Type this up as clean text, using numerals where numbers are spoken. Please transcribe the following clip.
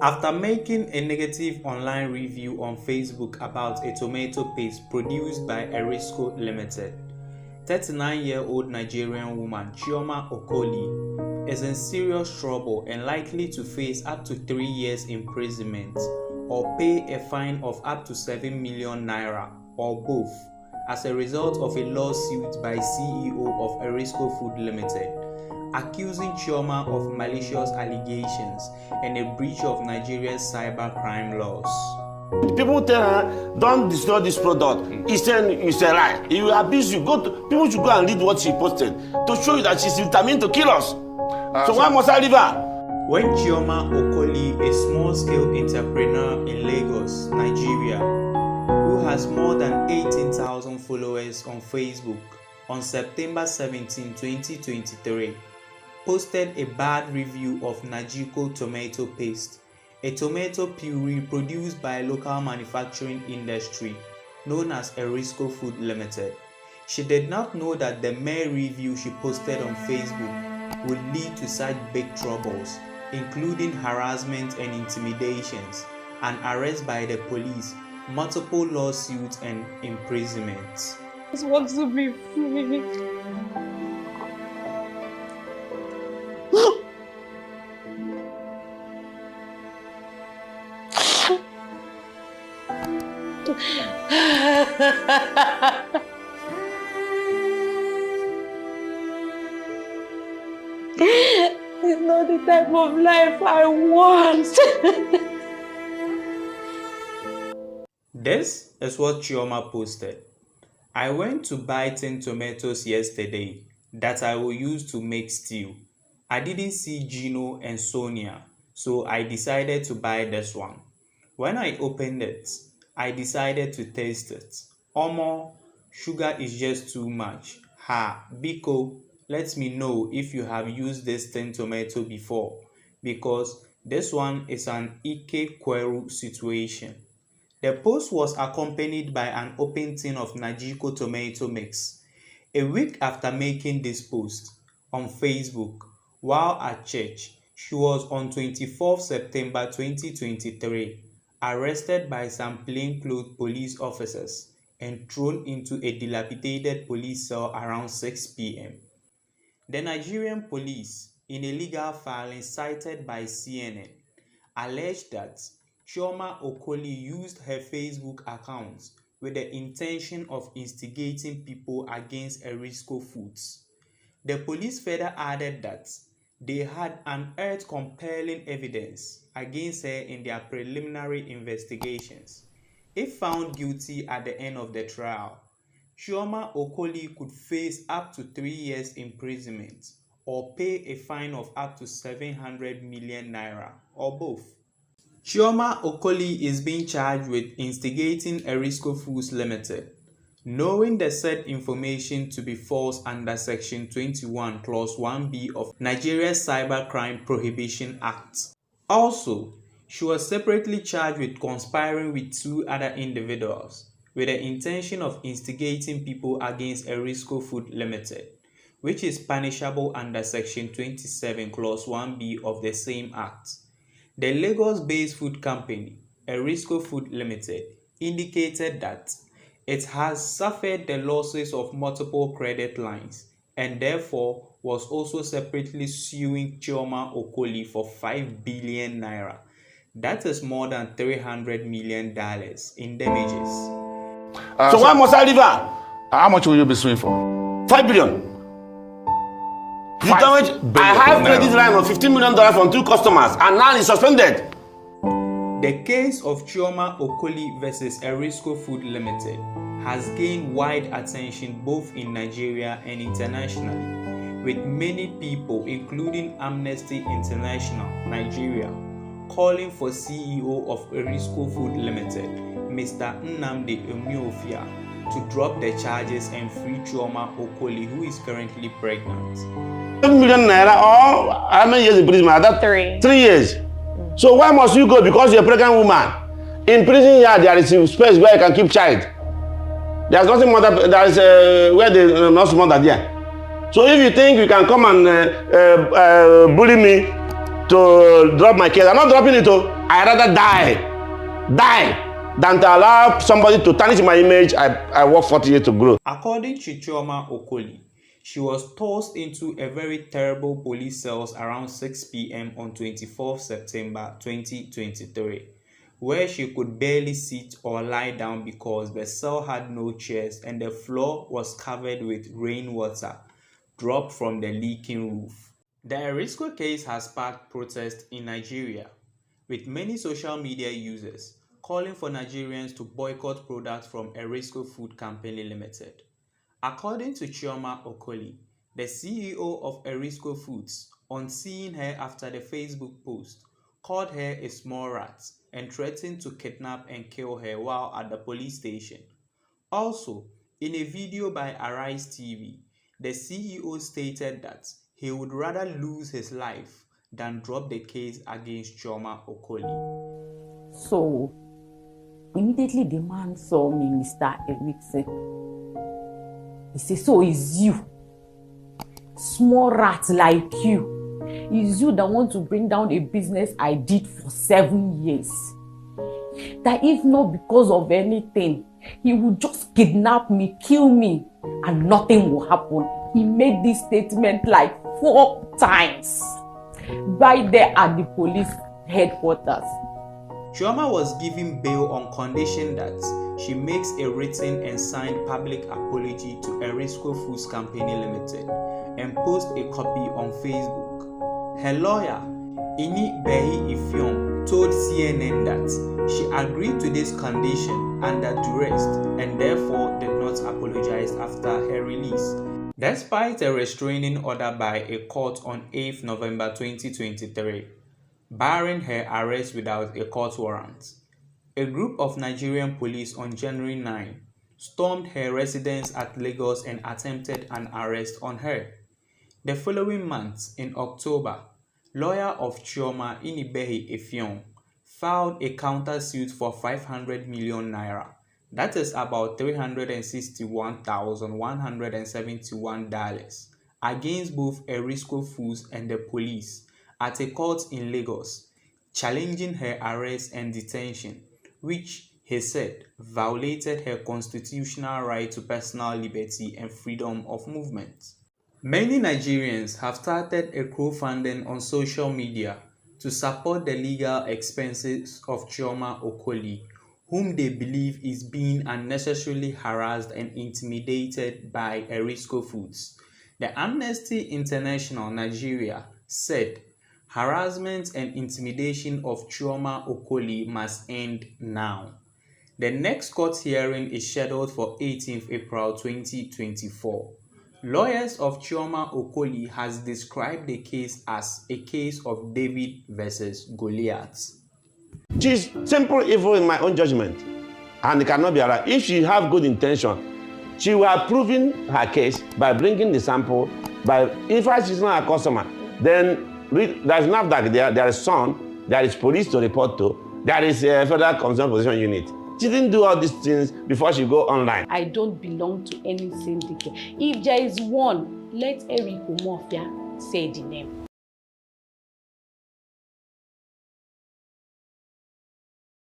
After making a negative online review on Facebook about a tomato paste produced by Ericsco Limited, 39-year-old Nigerian woman Chioma Okoli is in serious trouble and likely to face up to 3 years imprisonment or pay a fine of up to 7 million naira or both as a result of a lawsuit by CEO of Ericsco Food Limited accusing Chioma of malicious allegations and a breach of Nigeria's cybercrime laws. People tell her, don't destroy this product. It's a lie. It will abuse you. People should go and read what she posted to show you that she's determined to kill us. So why must I leave her? When Chioma Okoli, a small-scale entrepreneur in Lagos, Nigeria, who has more than 18,000 followers on Facebook, on September 17, 2023, posted a bad review of Najiko tomato paste, a tomato puree produced by a local manufacturing industry known as Ericsco Food Limited. She did not know that the mere review she posted on Facebook would lead to such big troubles, including harassment and intimidations, an arrest by the police, multiple lawsuits, and imprisonment. I just want to be free. It's not the type of life I want. This is what Chioma posted. I went to buy 10 tomatoes yesterday that I will use to make stew. I didn't see Gino and Sonia, so I decided to buy this one. When I opened it, I decided to taste it. Omo, sugar is just too much. Ha, Biko, let me know if you have used this 10 tomato before, because this one is an Ike Kweru situation. The post was accompanied by an open tin of Najiko tomato mix. A week after making this post on Facebook, while at church, she was on 24 September 2023 arrested by some plainclothes police officers and thrown into a dilapidated police cell around 6 p.m. The Nigerian police, in a legal filing cited by CNN, alleged that Chioma Okoli used her Facebook account with the intention of instigating people against Ericsco Foods. The police further added that they had unearthed compelling evidence against her in their preliminary investigations. If found guilty at the end of the trial, Chioma Okoli could face up to 3 years imprisonment or pay a fine of up to 700 million naira or both. Chioma Okoli is being charged with instigating Ericsco Foods Limited, knowing the said information to be false under Section 21 Clause 1B of Nigeria's Cybercrime Prohibition Act. Also, she was separately charged with conspiring with 2 other individuals with the intention of instigating people against Ericsco Food Limited, which is punishable under Section 27 Clause 1B of the same Act. The Lagos-based food company, Ericsco Food Limited, indicated that it has suffered the losses of multiple credit lines and therefore was also separately suing Chioma Okoli for 5 billion naira. That is more than $300 million in damages. So why must I leave her? How much will you be suing for? 5 billion. The damage, I have credit line of $15 million from 2 customers and now it's suspended. The case of Chioma Okoli versus Ericsco Food Limited has gained wide attention both in Nigeria and internationally, with many people, including Amnesty International Nigeria, calling for CEO of Ericsco Food Limited, Mr. Nnamdi Emeofia, to drop the charges and free Chioma Okoli, who is currently pregnant. 7 million naira or how many years in prison? 3. 3 years. So why must you go? Because you're a pregnant woman. In prison yard, there is a space where you can keep child. There's nothing more that there is where they not mother there. So if you think you can come and bully me to drop my case, I'm not dropping it. I rather die than to allow somebody to tarnish my image. I work 40 years to grow. According to Chioma Okoli, she was tossed into a very terrible police cells around 6 p.m. on 24 September 2023, where she could barely sit or lie down because the cell had no chairs and the floor was covered with rainwater dropped from the leaking roof. The Ericsco case has sparked protests in Nigeria, with many social media users calling for Nigerians to boycott products from Ericsco Food Company Limited. According to Chioma Okoli, the CEO of Ericsco Foods, on seeing her after the Facebook post, called her a small rat and threatened to kidnap and kill her while at the police station. Also, in a video by Arise TV, the CEO stated that he would rather lose his life than drop the case against Chioma Okoli. So, immediately the man saw me, Mr. Ericsson. He said, so it's you, small rat like you. It's you that want to bring down a business I did for 7 years. That if not because of anything, he would just kidnap me, kill me, and nothing will happen. He made this statement like 4 times right there at the police headquarters. Chioma was given bail on condition that she makes a written and signed public apology to Ericsco Foods Company Limited and posts a copy on Facebook. Her lawyer, Ini Behi Ifyong, told CNN that she agreed to this condition under duress and therefore did not apologize after her release. Despite a restraining order by a court on 8 November 2023, barring her arrest without a court warrant, a group of Nigerian police on January 9 stormed her residence at Lagos and attempted an arrest on her. The following month, in October, lawyer of Chioma, Inibehi Effiong, filed a countersuit for 500 million naira, that is about $361,171, against both Ericsco Foods and the police at a court in Lagos, challenging her arrest and detention, which, he said, violated her constitutional right to personal liberty and freedom of movement. Many Nigerians have started a crowdfunding on social media to support the legal expenses of Chioma Okoli, whom they believe is being unnecessarily harassed and intimidated by Ericsco Foods. The Amnesty International Nigeria said harassment and intimidation of Chioma Okoli must end now. The next court hearing is scheduled for 18th April 2024. Lawyers of Chioma Okoli has described the case as a case of David versus Goliath. She's simple evil in my own judgment, and it cannot be allowed. If she have good intention, she will have proven her case by bringing the sample. If she's not a customer, then there's enough that there is son, there is police to report to, there is a federal concerned position unit. She didn't do all these things before she go online. I don't belong to any syndicate. If there is one, let Erico Mafia say the name.